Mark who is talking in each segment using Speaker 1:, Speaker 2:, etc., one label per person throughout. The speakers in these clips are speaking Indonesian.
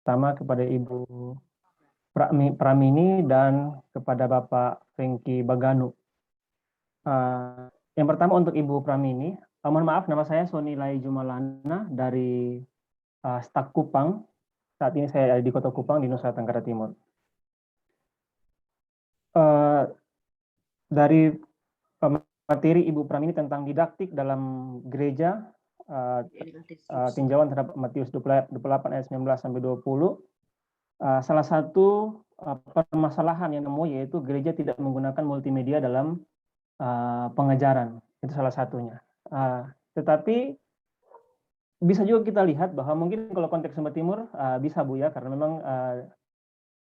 Speaker 1: Pertama kepada Ibu Pramini dan kepada Bapak Franky Baganu. Yang pertama untuk Ibu Pramini, mohon maaf, nama saya Sony Lai Jumalana dari Stak Kupang. Saat ini saya ada di Kota Kupang di Nusa Tenggara Timur. Dari materi Ibu Pramini tentang didaktik dalam gereja, tinjauan terhadap Matius 28 ayat 19 sampai 20. Salah satu permasalahan yang nemu yaitu gereja tidak menggunakan multimedia dalam pengajaran. Itu salah satunya. Tetapi bisa juga kita lihat bahwa mungkin kalau konteks Sumber Timur bisa Bu ya, karena memang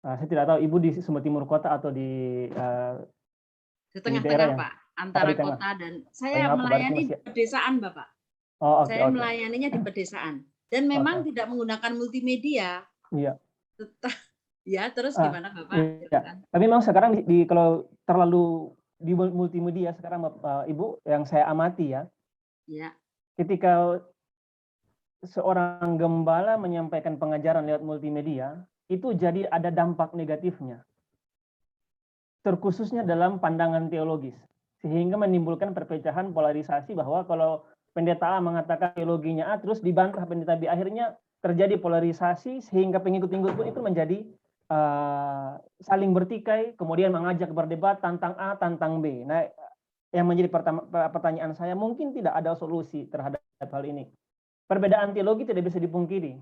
Speaker 1: saya tidak tahu Ibu di Sumber Timur kota atau di
Speaker 2: tengah-tengah
Speaker 1: yang
Speaker 2: Pak, antara kota dan saya melayani di pedesaan Bapak. Saya melayaninya di pedesaan dan memang tidak menggunakan multimedia.
Speaker 1: Iya.
Speaker 2: Ya, terus gimana Bapak?
Speaker 1: Iya. Tapi memang sekarang kalau terlalu di multimedia sekarang Ibu yang saya amati ya.
Speaker 2: Ya.
Speaker 1: Ketika seorang gembala menyampaikan pengajaran lewat multimedia, itu jadi ada dampak negatifnya. Terkhususnya dalam pandangan teologis. Sehingga menimbulkan perpecahan polarisasi bahwa kalau pendeta A mengatakan teologinya A, terus dibantah pendeta B, akhirnya terjadi polarisasi sehingga pengikut-pengikut pun itu menjadi saling bertikai, kemudian mengajak berdebat tentang A, tentang B. Nah, yang menjadi pertanyaan saya, mungkin tidak ada solusi terhadap hal ini. Perbedaan teologi tidak bisa dipungkiri.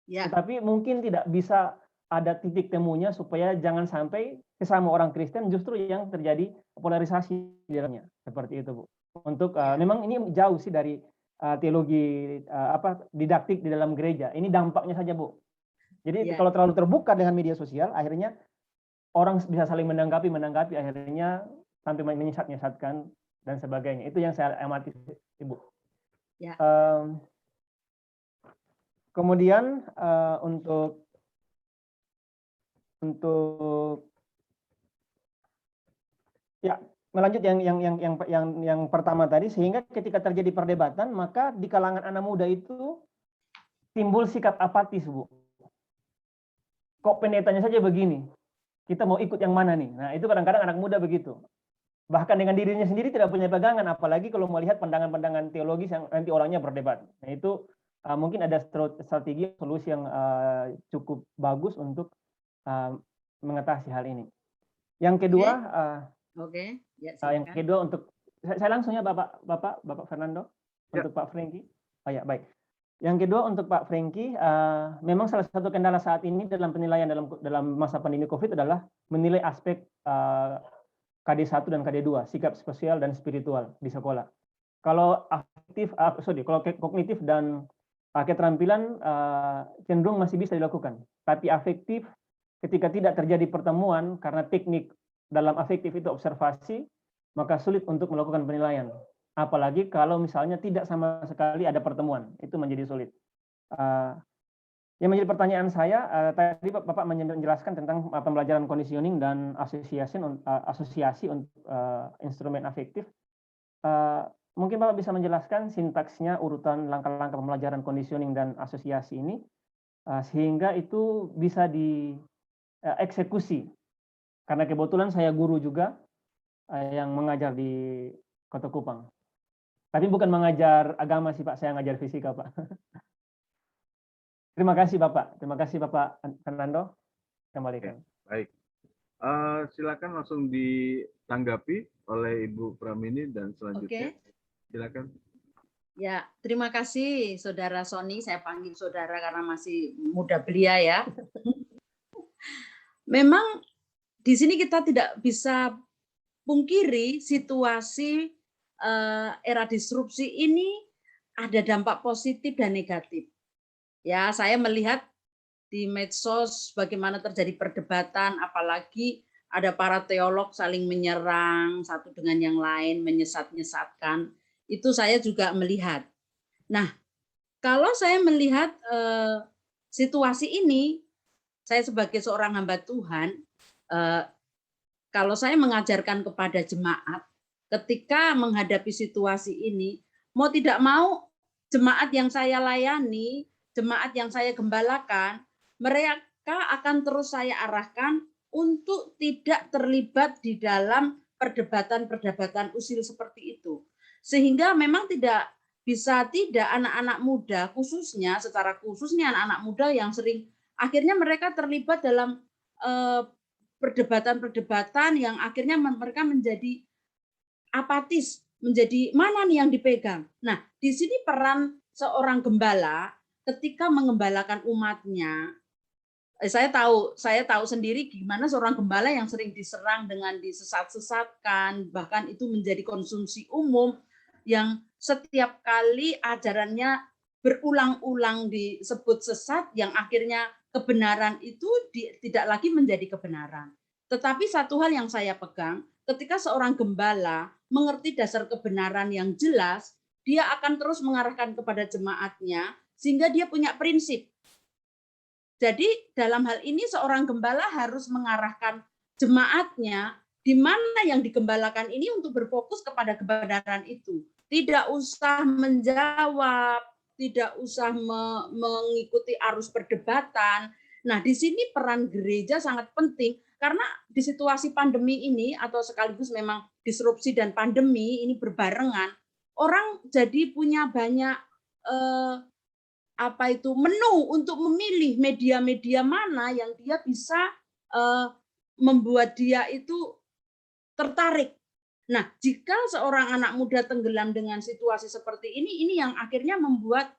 Speaker 1: Ya. Tetapi mungkin tidak bisa ada titik temunya supaya jangan sampai sesama orang Kristen justru yang terjadi polarisasi di dalamnya. Seperti itu, Bu. Untuk memang ini jauh sih dari teologi didaktik di dalam gereja. Ini dampaknya saja, Bu. Jadi kalau terlalu terbuka dengan media sosial, akhirnya orang bisa saling menanggapi, akhirnya sampai menyesatkan dan sebagainya. Itu yang saya amati, Ibu. Ya. Kemudian untuk ya melanjut yang pertama tadi, sehingga ketika terjadi perdebatan maka di kalangan anak muda itu timbul sikap apatis, Bu. Kok pendetanya saja begini, kita mau ikut yang mana nih? Nah, itu kadang-kadang anak muda begitu. Bahkan dengan dirinya sendiri tidak punya pegangan, apalagi kalau melihat pandangan-pandangan teologis yang nanti orangnya berdebat. Nah, itu mungkin ada strategi solusi yang cukup bagus untuk mengatasi hal ini. Yang kedua, yang kedua untuk saya langsung ya Bapak Fernando, untuk Pak Franky. Oh ya, baik. Yang kedua untuk Pak Franky, memang salah satu kendala saat ini dalam penilaian dalam masa pandemi COVID adalah menilai aspek KD1 dan KD2, sikap sosial dan spiritual di sekolah. Kalau kalau kognitif dan keterampilan cenderung masih bisa dilakukan, tapi afektif ketika tidak terjadi pertemuan karena teknik dalam afektif itu observasi, maka sulit untuk melakukan penilaian. Apalagi kalau misalnya tidak sama sekali ada pertemuan, itu menjadi sulit. Yang menjadi pertanyaan saya, tadi Bapak menjelaskan tentang pembelajaran conditioning dan asosiasi untuk instrumen afektif. Mungkin Bapak bisa menjelaskan sintaksnya, urutan langkah-langkah pembelajaran conditioning dan asosiasi ini, sehingga itu bisa dieksekusi. Karena kebetulan saya guru juga yang mengajar di Kota Kupang. Tapi bukan mengajar agama sih Pak, saya ngajar fisika Pak. Terima kasih Bapak. Terima kasih Bapak Fernando. Kembalikan.
Speaker 3: Baik. Silakan langsung ditanggapi oleh Ibu Pramini dan selanjutnya. Silakan.
Speaker 2: Ya, terima kasih Saudara Sony. Saya panggil Saudara karena masih muda belia ya. Memang di sini kita tidak bisa pungkiri situasi era disrupsi ini ada dampak positif dan negatif. Ya, saya melihat di medsos bagaimana terjadi perdebatan, apalagi ada para teolog saling menyerang satu dengan yang lain, menyesat-nyesatkan. Itu saya juga melihat. Nah, kalau saya melihat situasi ini, saya sebagai seorang hamba Tuhan, kalau saya mengajarkan kepada jemaat, ketika menghadapi situasi ini, mau tidak mau jemaat yang saya layani, jemaat yang saya gembalakan, mereka akan terus saya arahkan untuk tidak terlibat di dalam perdebatan-perdebatan usil seperti itu. Sehingga memang tidak bisa tidak anak-anak muda, khususnya secara khususnya anak-anak muda yang sering akhirnya mereka terlibat dalam perdebatan-perdebatan yang akhirnya mereka menjadi apatis, menjadi mana nih yang dipegang. Nah, di sini peran seorang gembala ketika mengembalakan umatnya. Saya tahu sendiri gimana seorang gembala yang sering diserang dengan disesat-sesatkan, bahkan itu menjadi konsumsi umum yang setiap kali ajarannya berulang-ulang disebut sesat, yang akhirnya kebenaran itu tidak lagi menjadi kebenaran. Tetapi satu hal yang saya pegang, ketika seorang gembala mengerti dasar kebenaran yang jelas, dia akan terus mengarahkan kepada jemaatnya, sehingga dia punya prinsip. Jadi dalam hal ini seorang gembala harus mengarahkan jemaatnya di mana yang digembalakan ini untuk berfokus kepada kebenaran itu. Tidak usah menjawab, tidak usah mengikuti arus perdebatan. Nah, di sini peran gereja sangat penting karena di situasi pandemi ini atau sekaligus memang disrupsi dan pandemi ini berbarengan, orang jadi punya banyak menu untuk memilih media-media mana yang dia bisa membuat dia itu tertarik. Nah, jika seorang anak muda tenggelam dengan situasi seperti ini yang akhirnya membuat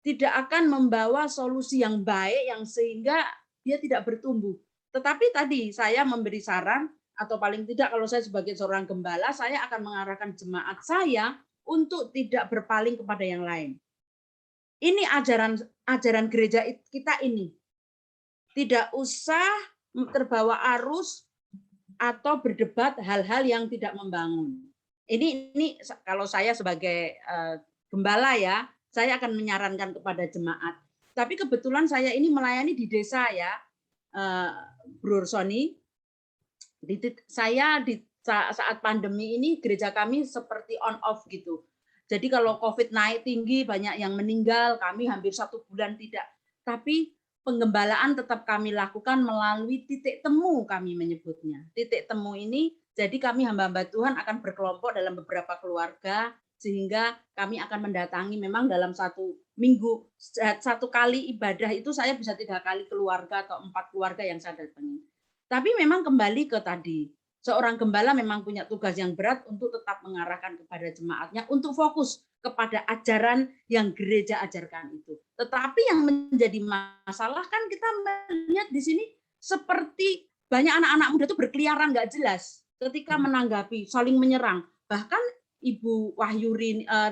Speaker 2: tidak akan membawa solusi yang baik yang sehingga dia tidak bertumbuh. Tetapi tadi saya memberi saran, atau paling tidak kalau saya sebagai seorang gembala, saya akan mengarahkan jemaat saya untuk tidak berpaling kepada yang lain. Ini ajaran gereja kita ini. Tidak usah terbawa arus atau berdebat hal-hal yang tidak membangun. Ini kalau saya sebagai gembala ya, saya akan menyarankan kepada jemaat. Tapi kebetulan saya ini melayani di desa ya, Bro Sony. Saya di saat pandemi ini gereja kami seperti on off gitu. Jadi kalau COVID naik tinggi, banyak yang meninggal, kami hampir 1 bulan tidak. Tapi penggembalaan tetap kami lakukan melalui titik temu kami menyebutnya. Titik temu ini, jadi kami hamba-hamba Tuhan akan berkelompok dalam beberapa keluarga, sehingga kami akan mendatangi memang dalam 1 minggu, 1 kali ibadah itu saya bisa 3 kali keluarga atau 4 keluarga yang saya datangi. Tapi memang kembali ke tadi, seorang gembala memang punya tugas yang berat untuk tetap mengarahkan kepada jemaatnya untuk fokus kepada ajaran yang gereja ajarkan itu. Tetapi yang menjadi masalah kan kita melihat di sini seperti banyak anak-anak muda itu berkeliaran nggak jelas ketika menanggapi, saling menyerang. Bahkan Ibu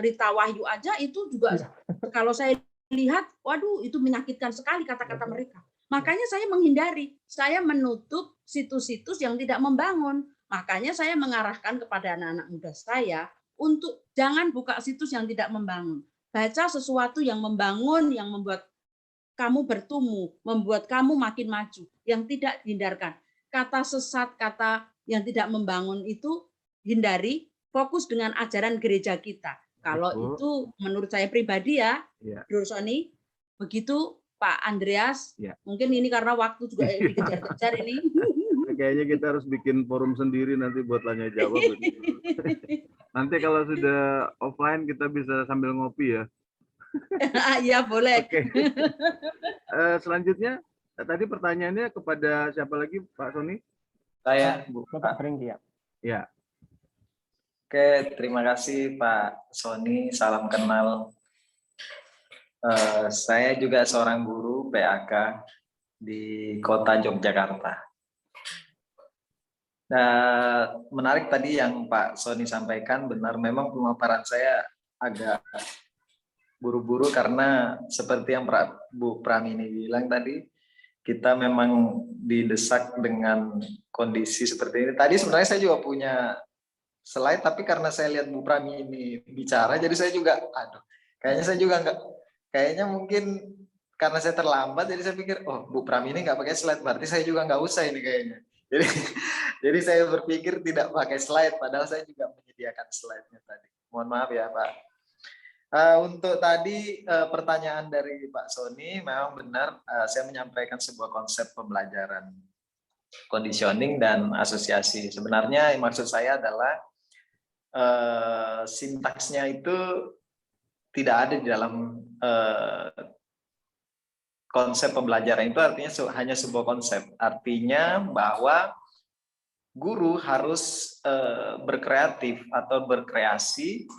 Speaker 2: Rita Wahyu aja itu juga kalau saya lihat, waduh itu menyakitkan sekali kata-kata mereka. Makanya saya menghindari, saya menutup situs-situs yang tidak membangun. Makanya saya mengarahkan kepada anak-anak muda saya untuk jangan buka situs yang tidak membangun. Baca sesuatu yang membangun, yang membuat kamu bertumbuh, membuat kamu makin maju, yang tidak dihindarkan. Kata sesat, kata yang tidak membangun itu hindari, fokus dengan ajaran gereja kita. Kalau itu menurut saya pribadi ya, Bro Sony, begitu Pak Andreas, mungkin ini karena waktu juga dikejar-kejar ini.
Speaker 3: Kayaknya kita harus bikin forum sendiri nanti buat tanya jawab. Nanti kalau sudah offline kita bisa sambil ngopi ya.
Speaker 2: Iya boleh.
Speaker 3: Oke. Selanjutnya tadi pertanyaannya kepada siapa lagi Pak Sony?
Speaker 4: Saya.
Speaker 1: Bapak Franky ya.
Speaker 3: Ya.
Speaker 4: Oke, terima kasih Pak Sony. Salam kenal. Saya juga seorang guru PAK di Kota Yogyakarta. Nah, menarik tadi yang Pak Sony sampaikan, benar memang pemaparan saya agak buru-buru karena seperti yang Bu Pramini bilang tadi, kita memang didesak dengan kondisi seperti ini. Tadi sebenarnya saya juga punya slide, tapi karena saya lihat Bu Pramini bicara, jadi saya juga, kayaknya saya juga enggak. Kayaknya mungkin karena saya terlambat, jadi saya pikir, oh Bu Pramini nggak pakai slide, berarti saya juga nggak usah ini kayaknya. Jadi saya berpikir tidak pakai slide, padahal saya juga menyediakan slide-nya tadi. Mohon maaf ya Pak. Untuk tadi pertanyaan dari Pak Sony, memang benar saya menyampaikan sebuah konsep pembelajaran conditioning dan asosiasi. Sebenarnya maksud saya adalah sintaksnya itu tidak ada di dalam konsep pembelajaran. Itu artinya hanya sebuah konsep. Artinya bahwa guru harus berkreatif atau berkreasi,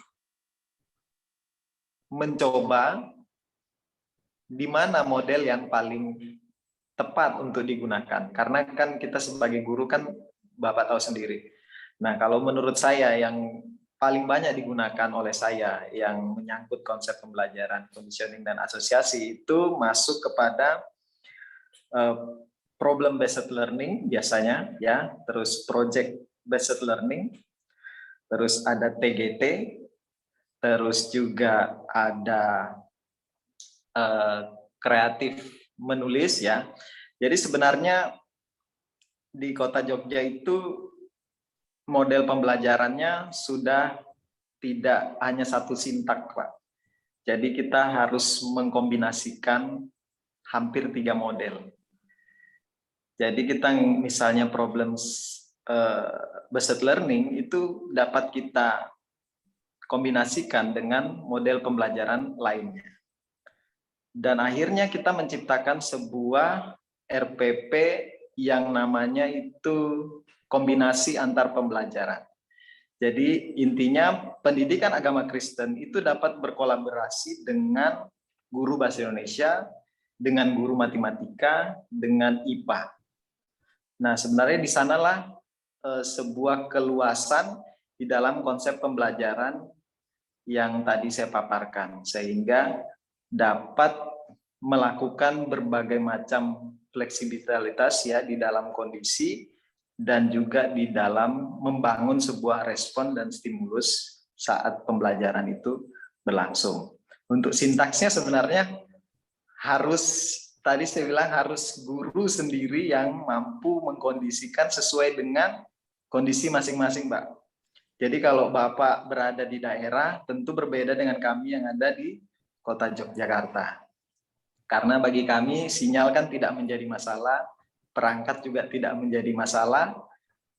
Speaker 4: mencoba di mana model yang paling tepat untuk digunakan. Karena kan kita sebagai guru kan Bapak tahu sendiri. Nah, kalau menurut saya yang paling banyak digunakan oleh saya yang menyangkut konsep pembelajaran conditioning dan asosiasi itu masuk kepada problem based learning biasanya ya, terus project based learning, terus ada TGT, terus juga ada kreatif menulis ya. Jadi sebenarnya di Kota Jogja itu model pembelajarannya sudah tidak hanya satu sintak, Pak. Jadi kita harus mengkombinasikan hampir 3 model. Jadi kita misalnya problem based learning itu dapat kita kombinasikan dengan model pembelajaran lainnya. Dan akhirnya kita menciptakan sebuah RPP yang namanya itu kombinasi antar pembelajaran. Jadi intinya pendidikan agama Kristen itu dapat berkolaborasi dengan guru bahasa Indonesia, dengan guru matematika, dengan IPA. Nah sebenarnya di sanalah sebuah keluasan di dalam konsep pembelajaran yang tadi saya paparkan, sehingga dapat melakukan berbagai macam fleksibilitas ya di dalam kondisi dan juga di dalam membangun sebuah respon dan stimulus saat pembelajaran itu berlangsung. Untuk sintaksnya sebenarnya harus, tadi saya bilang harus guru sendiri yang mampu mengkondisikan sesuai dengan kondisi masing-masing, Pak. Jadi kalau Bapak berada di daerah tentu berbeda dengan kami yang ada di Kota Yogyakarta. Karena bagi kami sinyal kan tidak menjadi masalah, perangkat juga tidak menjadi masalah,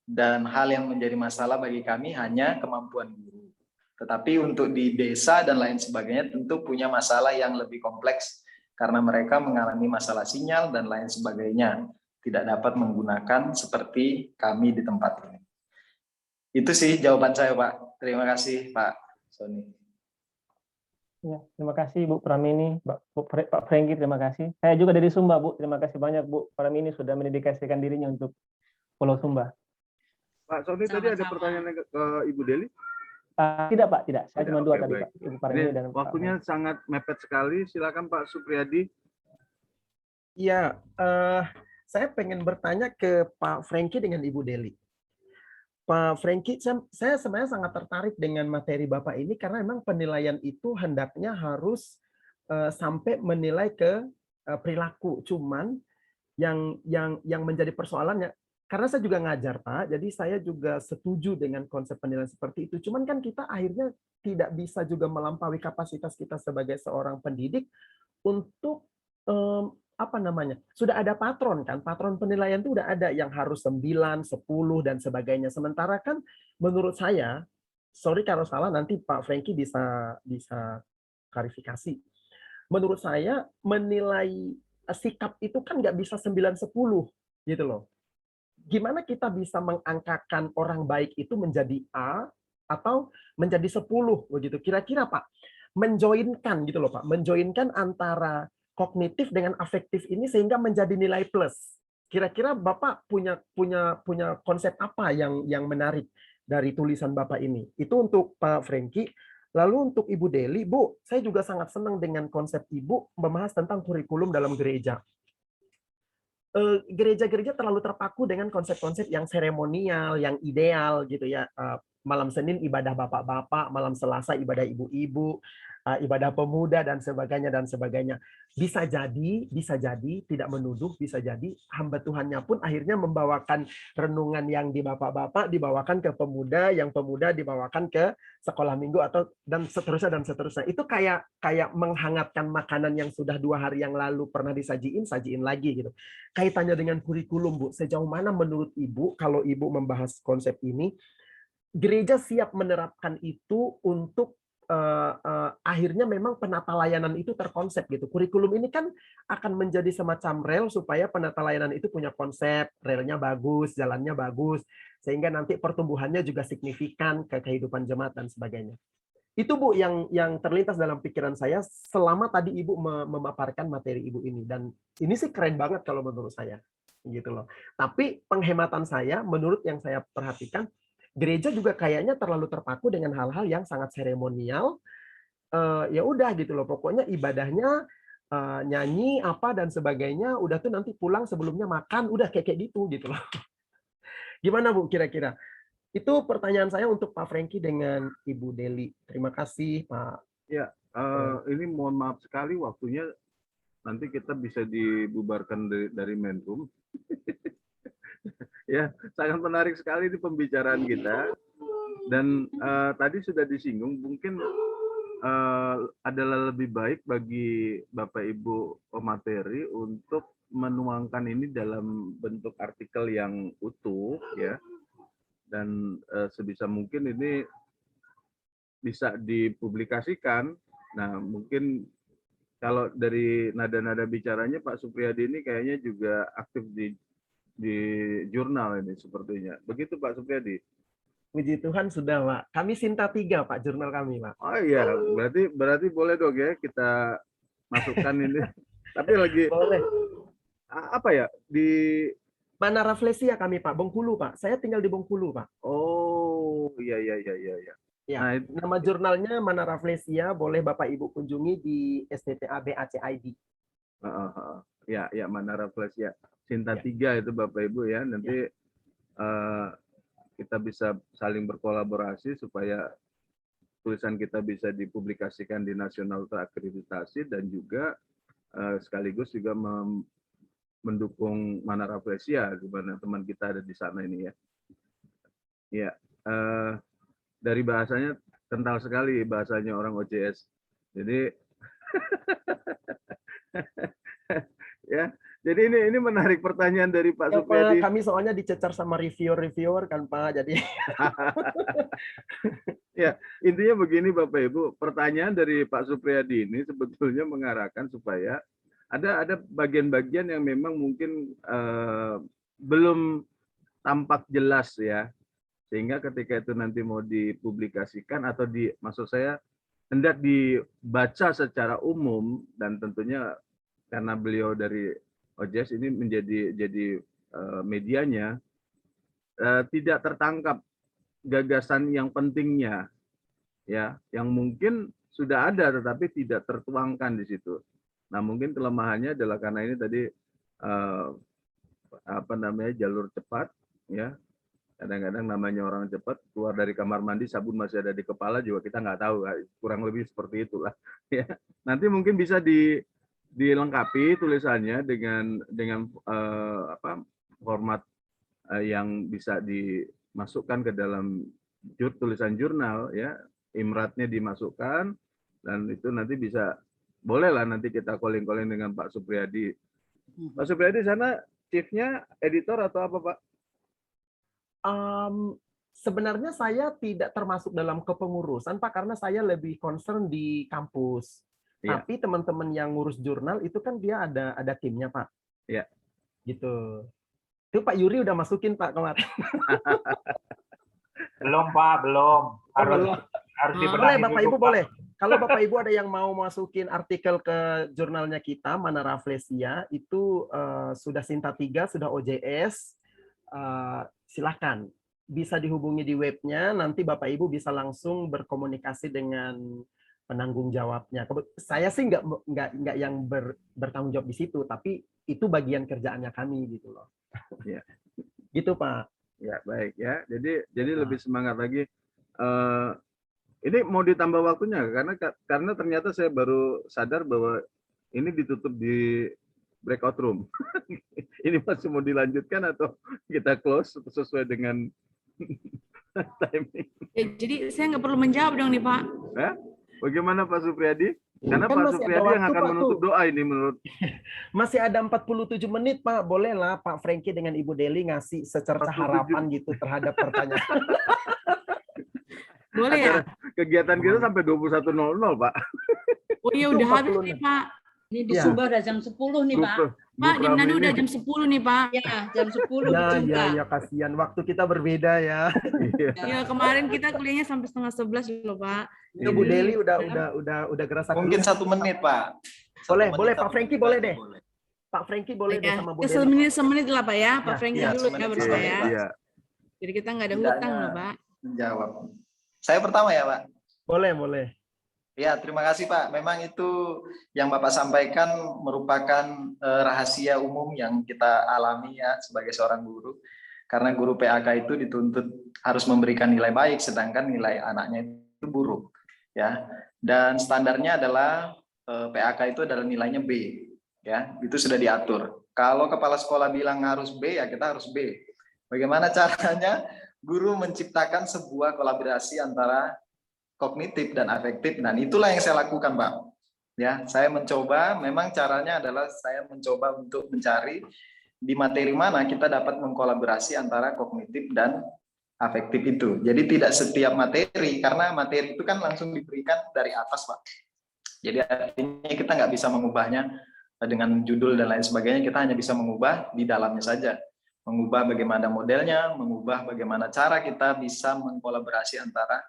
Speaker 4: dan hal yang menjadi masalah bagi kami hanya kemampuan guru. Tetapi untuk di desa dan lain sebagainya tentu punya masalah yang lebih kompleks karena mereka mengalami masalah sinyal dan lain sebagainya. Tidak dapat menggunakan seperti kami di tempat ini. Itu sih jawaban saya, Pak. Terima kasih, Pak Sony.
Speaker 1: Ya, terima kasih Bu Pramini, Pak Franky, terima kasih. Saya juga dari Sumba, Bu. Terima kasih banyak Bu Pramini sudah mendedikasikan dirinya untuk Pulau Sumba.
Speaker 3: Pak Sony tadi ada pertanyaan ke Ibu Deli?
Speaker 1: Tidak Pak, tidak. Saya cuma dua tadi
Speaker 3: baik.
Speaker 1: Pak. Ibu Pramini dan
Speaker 3: waktunya sangat mepet sekali. Silakan Pak Supriyadi.
Speaker 5: Ya, saya pengen bertanya ke Pak Franky dengan Ibu Deli. Pak Franky, saya sebenarnya sangat tertarik dengan materi Bapak ini karena memang penilaian itu hendaknya harus sampai menilai ke perilaku. Cuman yang menjadi persoalannya, karena saya juga ngajar Pak, jadi saya juga setuju dengan konsep penilaian seperti itu. Cuman kan kita akhirnya tidak bisa juga melampaui kapasitas kita sebagai seorang pendidik untuk apa namanya, sudah ada patron kan, patron penilaian itu udah ada yang harus 9, 10 dan sebagainya. Sementara kan menurut saya, sorry kalau salah nanti Pak Franky bisa klarifikasi. Menurut saya menilai sikap itu kan nggak bisa 9, 10 gitu loh. Gimana kita bisa mengangkakan orang baik itu menjadi A atau menjadi 10 begitu? Kira-kira Pak, menjoinkan gitu loh Pak, menjoinkan antara kognitif dengan afektif ini sehingga menjadi nilai plus. Kira-kira Bapak punya konsep apa yang menarik dari tulisan Bapak ini? Itu untuk Pak Franky. Lalu untuk Ibu Deli, Bu, saya juga sangat senang dengan konsep Ibu membahas tentang kurikulum dalam gereja. Gereja-gereja terlalu terpaku dengan konsep-konsep yang seremonial, yang ideal gitu ya. Malam Senin ibadah bapak-bapak, malam Selasa ibadah ibu-ibu. ibadah pemuda dan sebagainya. Bisa jadi tidak menuduh, bisa jadi hamba Tuhannya pun akhirnya membawakan renungan yang di bapak-bapak dibawakan ke pemuda, yang pemuda dibawakan ke sekolah minggu atau dan seterusnya. Itu kayak menghangatkan makanan yang sudah 2 hari yang lalu pernah sajiin lagi gitu. Kaitannya dengan kurikulum, Bu, sejauh mana menurut Ibu kalau Ibu membahas konsep ini, gereja siap menerapkan itu untuk akhirnya memang penata layanan itu terkonsep gitu. Kurikulum ini kan akan menjadi semacam rel supaya penata layanan itu punya konsep, relnya bagus, jalannya bagus, sehingga nanti pertumbuhannya juga signifikan ke kehidupan jemaat dan sebagainya. Itu Bu yang terlintas dalam pikiran saya selama tadi Ibu memaparkan materi Ibu ini, dan ini sih keren banget kalau menurut saya gitu loh. Tapi penghematan saya, menurut yang saya perhatikan, gereja juga kayaknya terlalu terpaku dengan hal-hal yang sangat seremonial. Ya udah gitu loh, pokoknya ibadahnya nyanyi apa dan sebagainya, udah tuh nanti pulang sebelumnya makan, udah kayak gitu loh. Gimana Bu kira-kira? Itu pertanyaan saya untuk Pak Frankie dengan Ibu Deli. Terima kasih Pak.
Speaker 3: Ya, ini mohon maaf sekali waktunya, nanti kita bisa dibubarkan dari main room. Ya, sangat menarik sekali di pembicaraan kita. Dan tadi sudah disinggung, mungkin adalah lebih baik bagi Bapak Ibu pemateri untuk menuangkan ini dalam bentuk artikel yang utuh, ya. Dan sebisa mungkin ini bisa dipublikasikan. Nah, mungkin kalau dari nada-nada bicaranya Pak Supriyadi ini kayaknya juga aktif di jurnal ini sepertinya. Begitu Pak Supriyadi?
Speaker 5: Puji Tuhan sudah Pak. Kami Sinta 3 Pak, jurnal kami Pak.
Speaker 3: Oh iya, berarti boleh dong ya kita masukkan ini. Tapi lagi
Speaker 5: Boleh.
Speaker 3: apa ya di
Speaker 5: Mana Rafflesia kami Pak, Bengkulu Pak. Saya tinggal di Bengkulu Pak.
Speaker 3: Oh iya.
Speaker 5: Ya,
Speaker 3: Nah,
Speaker 5: nama jurnalnya Mana Rafflesia, boleh Bapak Ibu kunjungi di STTABACID.
Speaker 3: Ya Manara Plus ya. Sinta
Speaker 5: Ya.
Speaker 3: 3 itu Bapak Ibu ya. Nanti kita bisa saling berkolaborasi supaya tulisan kita bisa dipublikasikan di nasional terakreditasi, dan juga sekaligus juga mendukung Manara Fresia, di mana teman kita ada di sana ini ya. Ya, dari bahasanya kental sekali bahasanya orang OJS. Jadi ya, jadi ini menarik pertanyaan dari Pak
Speaker 5: Ya,
Speaker 3: Supriyadi.
Speaker 5: Pak, kami soalnya dicecar sama reviewer kan Pak, jadi
Speaker 3: Ya, intinya begini Bapak Ibu, pertanyaan dari Pak Supriyadi ini sebetulnya mengarahkan supaya ada bagian-bagian yang memang mungkin belum tampak jelas ya, sehingga ketika itu nanti mau dipublikasikan atau maksud saya hendak dibaca secara umum, dan tentunya karena beliau dari OJS ini jadi medianya, tidak tertangkap gagasan yang pentingnya ya, yang mungkin sudah ada tetapi tidak tertuangkan di situ. Nah, mungkin kelemahannya adalah karena ini tadi jalur cepat ya. Kadang-kadang namanya orang cepat, keluar dari kamar mandi sabun masih ada di kepala juga kita nggak tahu, kurang lebih seperti itulah ya. Nanti mungkin bisa dilengkapi tulisannya dengan format yang bisa dimasukkan ke dalam tulisan jurnal ya, imratnya dimasukkan, dan itu nanti bisa, bolehlah nanti kita calling dengan Pak Supriyadi. Pak Supriyadi sana chiefnya editor atau apa Pak?
Speaker 5: Sebenarnya saya tidak termasuk dalam kepengurusan Pak, karena saya lebih concern di kampus.
Speaker 3: Iya.
Speaker 5: Tapi teman-teman yang ngurus jurnal itu kan dia ada timnya Pak.
Speaker 3: Iya.
Speaker 5: Gitu. Itu Pak Yuri udah masukin Pak kemarin.
Speaker 6: Belum Pak, belum. Harus
Speaker 5: Boleh Bapak Ibu, boleh. Kalau Bapak Ibu ada yang mau masukin artikel ke jurnalnya kita, Mana Rafflesia, itu sudah Sinta 3, sudah OJS, silakan. Bisa dihubungi di webnya, nanti Bapak Ibu bisa langsung berkomunikasi dengan penanggung jawabnya. Saya sih nggak yang bertanggung jawab di situ, tapi itu bagian kerjaannya kami gitu loh.
Speaker 3: Ya.
Speaker 5: Gitu Pak.
Speaker 3: Ya baik ya. Jadi lebih semangat lagi. Ini mau ditambah waktunya karena ternyata saya baru sadar bahwa ini ditutup di breakout room. Ini masih mau dilanjutkan atau kita close sesuai dengan timing?
Speaker 7: Ya, jadi saya nggak perlu menjawab dong nih Pak.
Speaker 3: Bagaimana Pak Supriyadi? Karena
Speaker 5: Kan
Speaker 3: Pak
Speaker 5: masih ada
Speaker 3: Supriyadi yang
Speaker 5: waktu,
Speaker 3: akan
Speaker 5: Pak,
Speaker 3: menutup
Speaker 5: tuh.
Speaker 3: doa ini menurut.
Speaker 5: Masih ada 47 menit, Pak. Bolehlah Pak Frankie dengan Ibu Deli ngasih secerca
Speaker 3: 47.
Speaker 5: harapan gitu terhadap pertanyaan.
Speaker 7: Boleh ya?
Speaker 3: Kegiatan kita sampai 21.00, Pak.
Speaker 7: Oh iya
Speaker 5: Itu
Speaker 7: udah habis
Speaker 5: 46.
Speaker 7: nih Pak.
Speaker 2: Ini di
Speaker 5: Ya.
Speaker 2: Sumba udah jam 10 nih, Pak.
Speaker 7: Pak, di Manado udah jam 10 nih Pak.
Speaker 2: Ya, jam 10 di
Speaker 5: Ya,
Speaker 2: Sumba.
Speaker 5: ya, kasihan. Waktu kita berbeda ya.
Speaker 7: Ya kemarin kita kuliahnya sampai setengah 11 loh Pak.
Speaker 5: Itu Bu Deli udah gerasa
Speaker 4: Mungkin
Speaker 5: keluar.
Speaker 4: 1 menit, Pak.
Speaker 5: Boleh,
Speaker 4: 1
Speaker 5: boleh,
Speaker 4: menit,
Speaker 5: Pak Frankie boleh deh. Pak Frankie boleh deh
Speaker 7: Ya,
Speaker 5: sama Bu
Speaker 7: ya
Speaker 5: Deli.
Speaker 7: semenit lah Pak ya. Pak
Speaker 5: Ya,
Speaker 7: Frankie
Speaker 4: ya,
Speaker 7: dulu ya
Speaker 4: semenit,
Speaker 7: bersama
Speaker 4: semenit,
Speaker 7: ya.
Speaker 4: Pak.
Speaker 3: Iya.
Speaker 7: Jadi kita nggak ada
Speaker 4: Tidaknya
Speaker 7: hutang loh Pak.
Speaker 4: Menjawab. Saya pertama ya, Pak.
Speaker 5: Boleh.
Speaker 4: Ya, terima kasih Pak. Memang itu yang Bapak sampaikan merupakan rahasia umum yang kita alami ya sebagai seorang guru. Karena guru PAK itu dituntut harus memberikan nilai baik, sedangkan nilai anaknya itu buruk. Ya, dan standarnya adalah PAK itu adalah nilainya B. Ya, itu sudah diatur. Kalau kepala sekolah bilang harus B, ya kita harus B. Bagaimana caranya guru menciptakan sebuah kolaborasi antara kognitif dan afektif, dan itulah yang saya lakukan, Pak. Ya, saya mencoba, memang caranya adalah saya mencoba untuk mencari di materi mana kita dapat mengkolaborasi antara kognitif dan afektif itu. Jadi tidak setiap materi, karena materi itu kan langsung diberikan dari atas, Pak. Jadi artinya kita nggak bisa mengubahnya dengan judul dan lain sebagainya, kita hanya bisa mengubah di dalamnya saja. Mengubah bagaimana modelnya, mengubah bagaimana cara kita bisa mengkolaborasi antara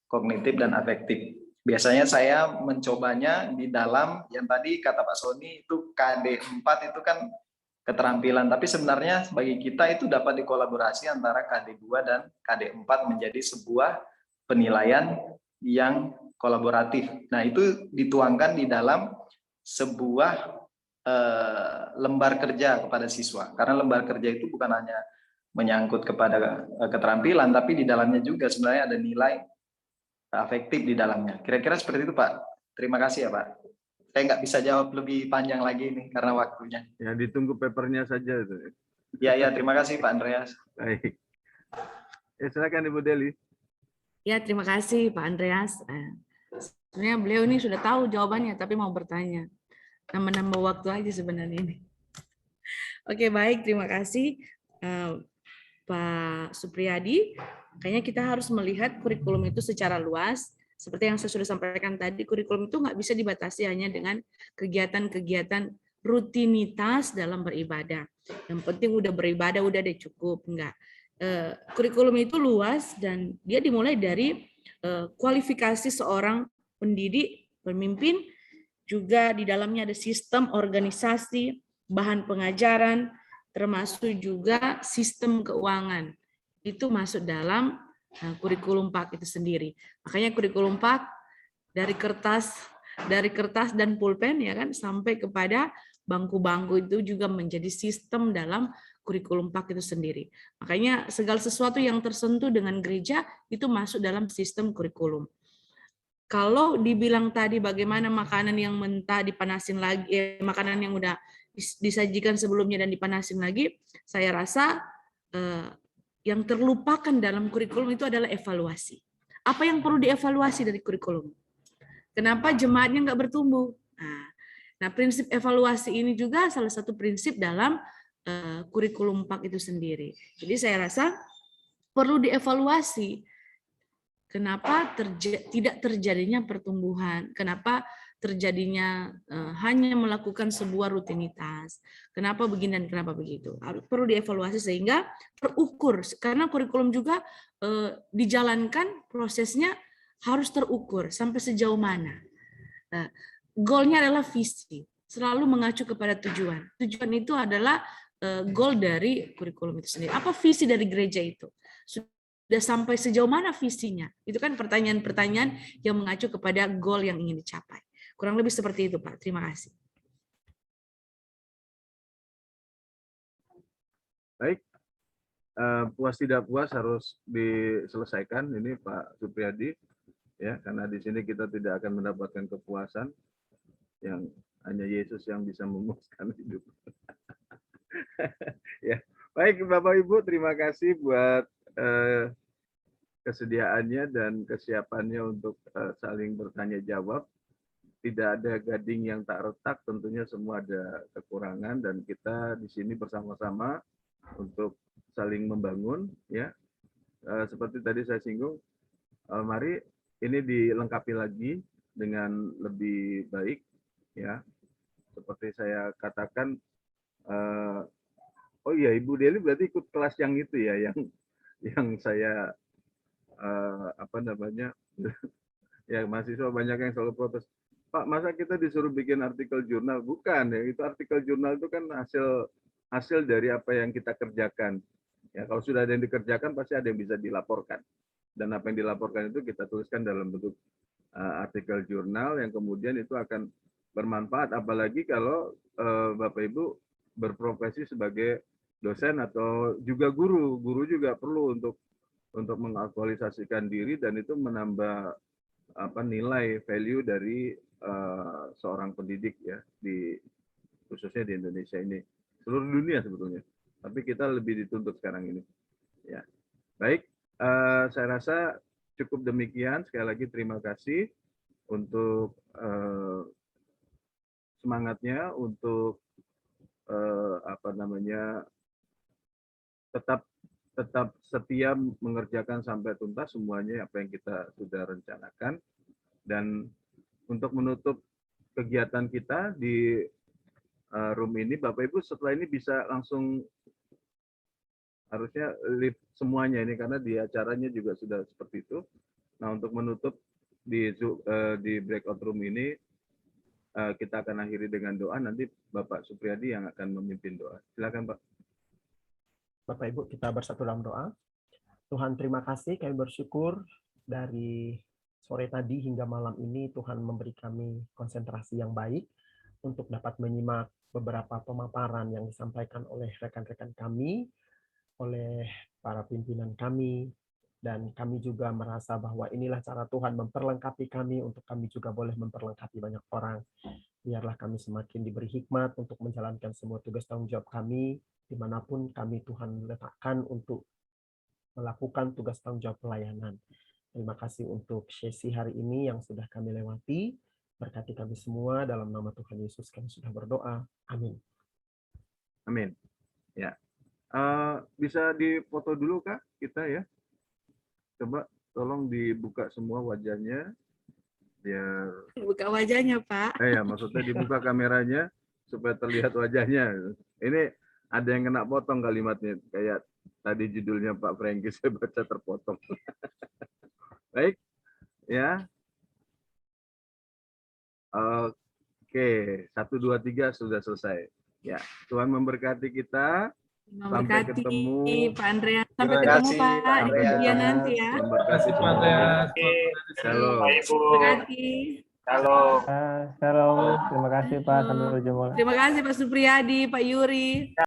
Speaker 4: kognitif dan afektif. Biasanya saya mencobanya di dalam yang tadi kata Pak Sony itu KD4 itu kan keterampilan, tapi sebenarnya bagi kita itu dapat dikolaborasi antara KD2 dan KD4 menjadi sebuah penilaian yang kolaboratif. Nah, itu dituangkan di dalam sebuah lembar kerja kepada siswa. Karena lembar kerja itu bukan hanya menyangkut kepada keterampilan, tapi di dalamnya juga sebenarnya ada nilai afektif di dalamnya. Kira-kira seperti itu, Pak. Terima kasih ya, Pak. Saya nggak bisa jawab lebih panjang lagi nih karena waktunya.
Speaker 3: Ya, ditunggu papernya saja itu.
Speaker 4: Ya, terima kasih Pak Andreas.
Speaker 3: Baik. Silakan Ibu Deli.
Speaker 7: Ya terima kasih Pak Andreas. Sebenarnya beliau ini sudah tahu jawabannya tapi mau bertanya. Nambah-nambah waktu aja sebenarnya ini. Oke baik, terima kasih Pak Supriyadi. Kayaknya kita harus melihat kurikulum itu secara luas. Seperti yang saya sudah sampaikan tadi, kurikulum itu nggak bisa dibatasi hanya dengan kegiatan-kegiatan rutinitas dalam beribadah. Yang penting udah beribadah, udah deh cukup. Enggak. Kurikulum itu luas dan dia dimulai dari kualifikasi seorang pendidik, pemimpin, juga di dalamnya ada sistem organisasi, bahan pengajaran, termasuk juga sistem keuangan. Itu masuk dalam kurikulum PAK itu sendiri. Makanya kurikulum PAK dari kertas dan pulpen ya kan sampai kepada bangku-bangku itu juga menjadi sistem dalam kurikulum PAK itu sendiri. Makanya segala sesuatu yang tersentuh dengan gereja itu masuk dalam sistem kurikulum. Kalau dibilang tadi bagaimana makanan yang mentah dipanasin lagi, makanan yang udah disajikan sebelumnya dan dipanasin lagi, saya rasa yang terlupakan dalam kurikulum itu adalah evaluasi. Apa yang perlu dievaluasi dari kurikulum? Kenapa jemaatnya nggak bertumbuh? Nah, prinsip evaluasi ini juga salah satu prinsip dalam kurikulum PAK itu sendiri. Jadi saya rasa perlu dievaluasi. Kenapa tidak terjadinya pertumbuhan? Kenapa terjadinya hanya melakukan sebuah rutinitas? Kenapa begini dan kenapa begitu? Perlu dievaluasi sehingga terukur. Karena kurikulum juga dijalankan prosesnya harus terukur sampai sejauh mana. Goalnya adalah visi. Selalu mengacu kepada tujuan. Tujuan itu adalah goal dari kurikulum itu sendiri. Apa visi dari gereja itu? Sudah sampai sejauh mana visinya? Itu kan pertanyaan-pertanyaan yang mengacu kepada goal yang ingin dicapai. Kurang lebih seperti itu, Pak. Terima kasih.
Speaker 3: Baik. Puas tidak puas harus diselesaikan. Ini Pak Supriyadi. ya, karena di sini kita tidak akan mendapatkan kepuasan yang hanya Yesus yang bisa memuaskan hidup. Ya, baik Bapak Ibu, terima kasih buat kesediaannya dan kesiapannya untuk saling bertanya jawab. Tidak ada gading yang tak retak, tentunya semua ada kekurangan dan kita di sini bersama-sama untuk saling membangun, ya. Seperti tadi saya singgung, mari ini dilengkapi lagi dengan lebih baik, ya. Seperti saya katakan, oh iya, Ibu Deli berarti ikut kelas yang itu ya, yang saya apa namanya, ya mahasiswa banyak yang selalu protes. Pak, masa kita disuruh bikin artikel jurnal? Bukan, ya itu artikel jurnal itu kan hasil dari apa yang kita kerjakan. Ya, kalau sudah ada yang dikerjakan pasti ada yang bisa dilaporkan. Dan apa yang dilaporkan itu kita tuliskan dalam bentuk artikel jurnal yang kemudian itu akan bermanfaat, apalagi kalau Bapak Ibu berprofesi sebagai dosen atau juga guru. Guru juga perlu untuk mengaktualisasikan diri dan itu menambah nilai value dari seorang pendidik ya, khususnya di Indonesia ini, seluruh dunia sebetulnya, tapi kita lebih dituntut sekarang ini ya. Baik, saya rasa cukup demikian. Sekali lagi terima kasih untuk semangatnya, untuk tetap setia mengerjakan sampai tuntas semuanya apa yang kita sudah rencanakan. Dan untuk menutup kegiatan kita di room ini, Bapak Ibu setelah ini bisa langsung, harusnya live semuanya ini karena di acaranya juga sudah seperti itu. Nah, untuk menutup di breakout room ini, kita akan akhiri dengan doa. Nanti Bapak Supriyadi yang akan memimpin doa. Silakan Pak.
Speaker 5: Bapak Ibu, kita bersatu dalam doa. Tuhan, terima kasih, kami bersyukur dari sore tadi hingga malam ini Tuhan memberi kami konsentrasi yang baik untuk dapat menyimak beberapa pemaparan yang disampaikan oleh rekan-rekan kami, oleh para pimpinan kami, dan kami juga merasa bahwa inilah cara Tuhan memperlengkapi kami untuk kami juga boleh memperlengkapi banyak orang. Biarlah kami semakin diberi hikmat untuk menjalankan semua tugas tanggung jawab kami, dimanapun kami Tuhan letakkan untuk melakukan tugas tanggung jawab pelayanan. Terima kasih untuk sesi hari ini yang sudah kami lewati. Berkati kami semua dalam nama Tuhan Yesus kami sudah berdoa. Amin.
Speaker 3: Amin. Ya, bisa difoto dulu Kak kita ya. Coba tolong dibuka semua wajahnya biar.
Speaker 7: Buka wajahnya Pak.
Speaker 3: Ya, maksudnya dibuka kameranya supaya terlihat wajahnya. Ini ada yang kena potong kalimatnya kayak tadi judulnya Pak Franky saya baca terpotong. Baik, ya. Oke, 1, 2, 3 sudah selesai. Ya, Tuhan memberkati kita. Sampai ketemu.
Speaker 7: Pak Andreas. Sampai
Speaker 4: Terima
Speaker 7: ketemu
Speaker 4: kasih,
Speaker 7: Pak
Speaker 4: Pak
Speaker 7: di
Speaker 4: Andreas.
Speaker 7: kajian nanti ya.
Speaker 3: Terima kasih
Speaker 8: Pak
Speaker 3: semua.
Speaker 8: Andreas.
Speaker 3: Shalom.
Speaker 6: Pak Ibu.
Speaker 7: Terima kasih.
Speaker 6: Shalom.
Speaker 1: Shalom, terima kasih Pak, sampai berjumpa.
Speaker 7: Terima kasih Pak Supriyadi, Pak Yuri.